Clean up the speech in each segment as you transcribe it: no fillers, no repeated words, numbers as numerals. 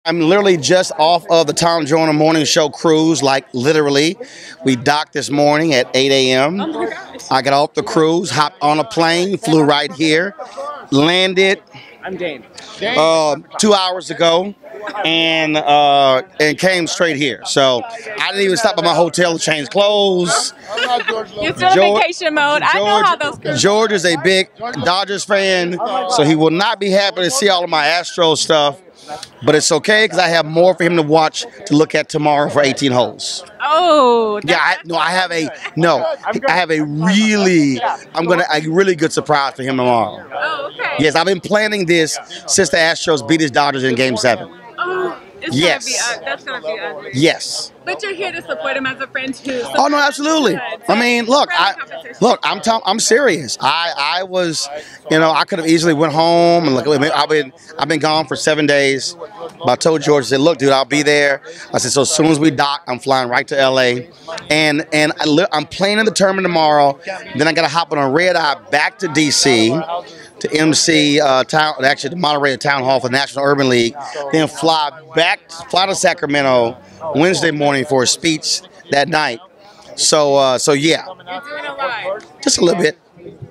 I'm literally just off of the Tom Joyner Morning Show cruise, like literally. We docked this morning at 8 a.m. Oh my gosh. I got off the cruise, hopped on a plane, flew right here, landed I'm Dane. 2 hours ago, and came straight here. So I didn't even stop at my hotel to change clothes. You're still in vacation mode. I know how those go. George is a big Dodgers fan, so he will not be happy to see all of my Astros stuff. But it's okay because I have more for him to watch to look at tomorrow for 18 holes. Oh, Yeah, I have a really good surprise for him tomorrow. Oh, okay. Yes, I've been planning this since the Astros beat his Dodgers in Game 7. Oh, that's gonna be ugly. Yes. But you're here to support him as a friend too. So Oh no, absolutely. I mean, look, I'm serious. I was, I could have easily went home and look. I've been gone for 7 days. But I told George, I said, look, dude, I'll be there. I said, so as soon as we dock, I'm flying right to LA, and I'm playing in the tournament tomorrow. Then I got to hop on a red eye back to DC. To MC to moderate a town hall for the National Urban League, then fly to Sacramento Wednesday morning for a speech that night. So yeah, you're doing a lot. just a little bit.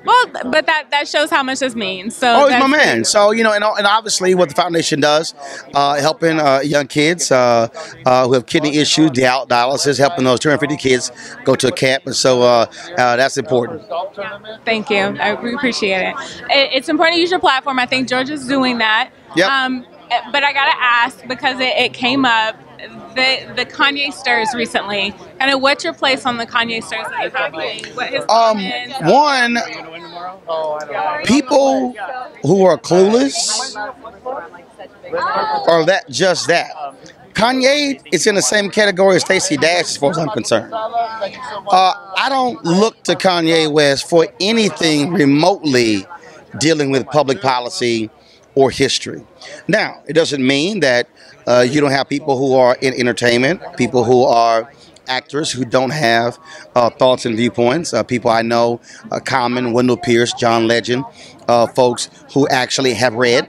Well, but that shows how much this means. So Oh, he's my man. So and obviously what the foundation does, helping young kids who have kidney issues, dialysis, helping those 250 kids go to a camp, and so that's important. Thank you. I appreciate it. It's important to use your platform. I think George is doing that. Yep. But I gotta ask because it came up. The Kanye stirs recently. Kind of what's your place on the Kanye stirs that is happening? What his comments? One, people who are clueless are that. Kanye is in the same category as Stacey Dash as far as I'm concerned. I don't look to Kanye West for anything remotely dealing with public policy or history. Now, it doesn't mean that you don't have people who are in entertainment, people who are actors who don't have thoughts and viewpoints. People I know, Common, Wendell Pierce, John Legend, folks who actually have read.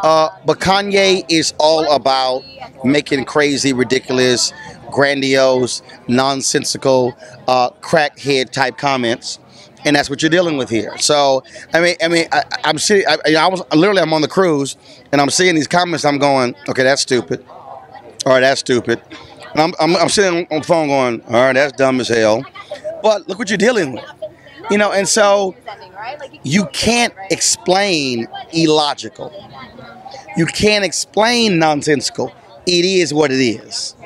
But Kanye is all about making crazy, ridiculous, grandiose, nonsensical, crackhead type comments. And that's what you're dealing with here. So, I'm sitting. I'm on the cruise, and I'm seeing these comments. I'm going, okay, that's stupid. All right, that's stupid. And I'm sitting on the phone going, all right, that's dumb as hell. But look what you're dealing with, And so, you can't explain illogical. You can't explain nonsensical. It is what it is.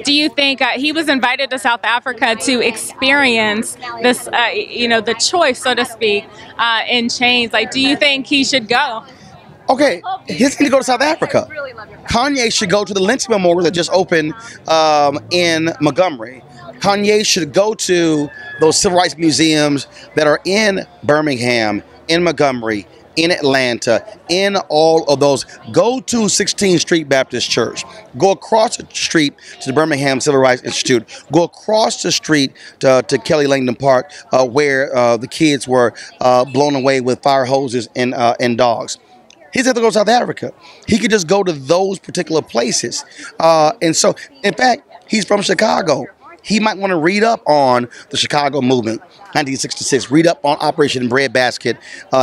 Do you think he was invited to South Africa to experience this, the choice, so to speak, in chains? Like, do you think he should go? Okay, he's going to go to South Africa. Kanye should go to the Lynch Memorial that just opened in Montgomery. Kanye should go to those civil rights museums that are in Birmingham, in Montgomery, in Atlanta, in all of those. Go to 16th Street Baptist Church. Go across the street to the Birmingham Civil Rights Institute. Go across the street to Kelly Langdon Park, where the kids were blown away with fire hoses and dogs. He doesn't have to go to South Africa. He could just go to those particular places. And so, in fact, he's from Chicago. He might want to read up on the Chicago movement, 1966, read up on Operation Breadbasket.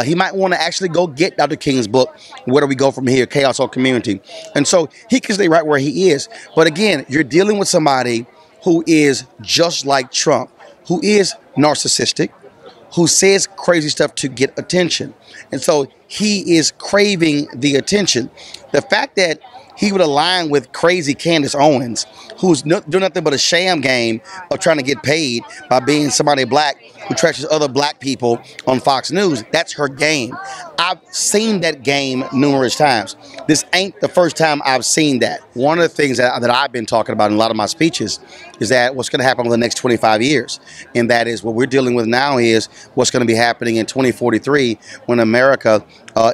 He might want to actually go get Dr. King's book, Where Do We Go From Here, Chaos or Community. And so he can stay right where he is. But again, you're dealing with somebody who is just like Trump, who is narcissistic, who says crazy stuff to get attention. And so he is craving the attention. The fact that he would align with crazy Candace Owens, who's doing nothing but a sham game of trying to get paid by being somebody black who trashes other black people on Fox News. That's her game. I've seen that game numerous times. This ain't the first time I've seen that. One of the things that I've been talking about in a lot of my speeches is that what's going to happen over the next 25 years. And that is what we're dealing with now is what's going to be happening in 2043 when America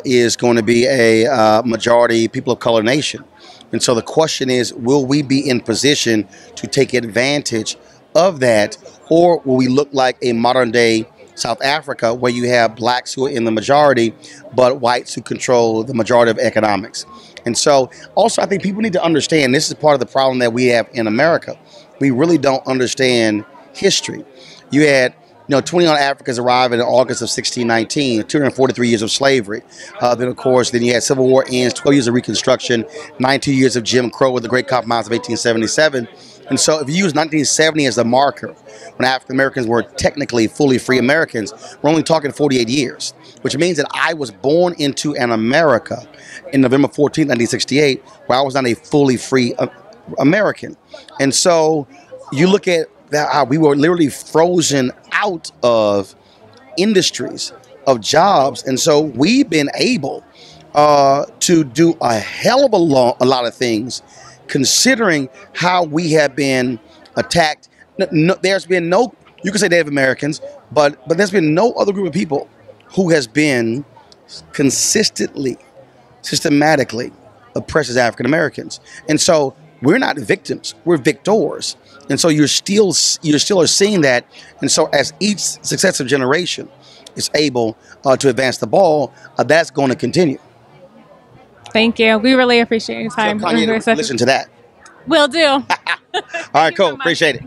is going to be a majority people of color nation. And so the question is, will we be in position to take advantage of that, or will we look like a modern day South Africa where you have blacks who are in the majority, but whites who control the majority of economics? And so also I think people need to understand, this is part of the problem that we have in America. We really don't understand history. You had 21 Africans arrived in August of 1619, 243 years of slavery. Then, of course, then you had Civil War ends, 12 years of Reconstruction, 92 years of Jim Crow with the Great Compromise of 1877. And so if you use 1970 as the marker, when African Americans were technically fully free Americans, we're only talking 48 years, which means that I was born into an America in November 14th, 1968, where I was not a fully free American. And so you look at how we were literally frozen out of industries, of jobs. And so we've been able to do a hell of a lot of things, considering how we have been attacked. There's been no, you can say Native Americans, but there's been no other group of people who has been consistently, systematically oppressed as African Americans. And so we're not victims, we're victors. And so you're still are seeing that. And so as each successive generation is able to advance the ball, that's going to continue. Thank you. We really appreciate your time. So Kanye, listen to that. Will do. All right, cool. Appreciate it.